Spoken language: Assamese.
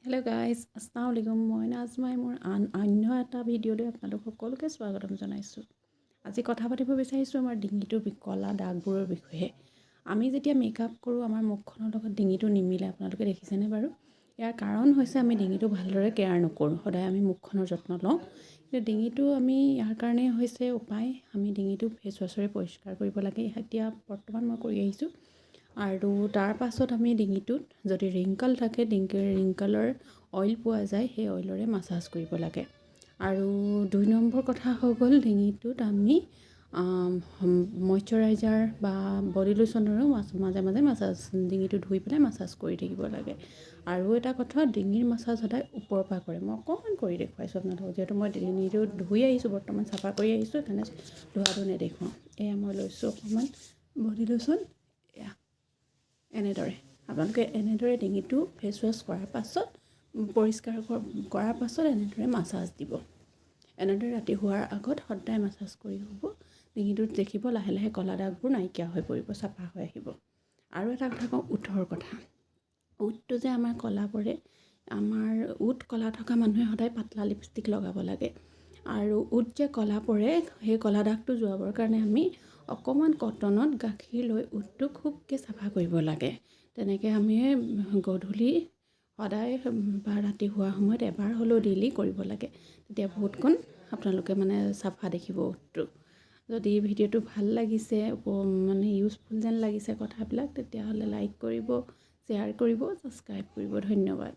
হেল্ল' গাইজ, আসসালামু আলাইকুম। মই নাজমাই মোৰ অন্য এটা ভিডিঅ'লৈ আপোনালোক সকলোকে স্বাগতম জনাইছোঁ। আজি কথা পাতিব বিচাৰিছোঁ আমাৰ ডিঙিটোৰ কলা দাগবোৰৰ বিষয়ে। আমি যেতিয়া মেকআপ কৰোঁ আমাৰ মুখখনৰ লগত ডিঙিটো নিমিলে, আপোনালোকে দেখিছেনে বাৰু? ইয়াৰ কাৰণ হৈছে আমি ডিঙিটো ভালদৰে কেয়াৰ নকৰোঁ। সদায় আমি মুখখনৰ যত্ন লওঁ, কিন্তু ডিঙিটো আমি ইয়াৰ কাৰণে হৈছে উপায় আমি ডিঙিটো ফেচ ৱাছেৰে পৰিষ্কাৰ কৰিব লাগে। এতিয়া বৰ্তমান মই কৰি আহিছোঁ। আৰু তাৰ পাছত আমি ডিঙিটোত যদি ৰিংকল থাকে, ৰিংকলৰ অইল পোৱা যায়, সেই অইলৰে মাছাজ কৰিব লাগে। আৰু 2 নম্বৰ কথা হৈ গ'ল, ডিঙিটোত আমি মইশ্চাৰাইজাৰ বা বডি লোশ্যনেৰেও মাজে মাজে মাছাজ, ডিঙিটো ধুই পেলাই মাছাজ কৰি থাকিব লাগে। আৰু এটা কথা, ডিঙিৰ মাছাজ সদায় ওপৰৰ পৰা কৰে। মই অকণমান কৰি দেখুৱাইছোঁ আপোনালোকক, যিহেতু মই ডিঙিটো ধুই আহিছোঁ, বৰ্তমান চাফা কৰি আহিছোঁ, সেইকাৰণে ধোৱাটো নেদেখুৱাওঁ। এয়া মই লৈছোঁ অকণমান বডি লোশ্যন। এয়া এনেদৰে আপোনালোকে এনেদৰে ডিঙিটো ফেচ ৱাছ কৰাৰ পাছত, পৰিষ্কাৰ কৰাৰ পাছত এনেদৰে মাছাজ দিব। এনেদৰে ৰাতি শোৱাৰ আগত সদায় মাছাজ কৰি হ'ব। ডিঙিটোত দেখিব লাহে লাহে কলা দাগবোৰ নাইকিয়া হৈ পৰিব, চাফা হৈ আহিব। আৰু এটা কথা কওঁ, ওঠৰ কথা। ওঠটো যে আমাৰ কলা পৰে, আমাৰ ওঠ কলা থকা মানুহে সদায় পাতলা লিপষ্টিক লগাব লাগে। আৰু ওঠ যে কলা পৰে, সেই কলা দাগটো যোৱাবৰ কাৰণে আমি অকণমান কটনত গাখীৰ লৈ ওঠটো খুবকৈ চাফা কৰিব লাগে। তেনেকৈ আমি গধূলি সদায় বা ৰাতি শোৱাৰ সময়ত এবাৰ হ'লেও ডেইলি কৰিব লাগে। তেতিয়া বহুতকণ আপোনালোকে চাফা দেখিব ওঠটো। যদি ভিডিঅ'টো ভাল লাগিছে, ইউজফুল যেন লাগিছে কথাবিলাক, তেতিয়াহ'লে লাইক কৰিব, শ্বেয়াৰ কৰিব, ছাবস্ক্ৰাইব কৰিব। ধন্যবাদ।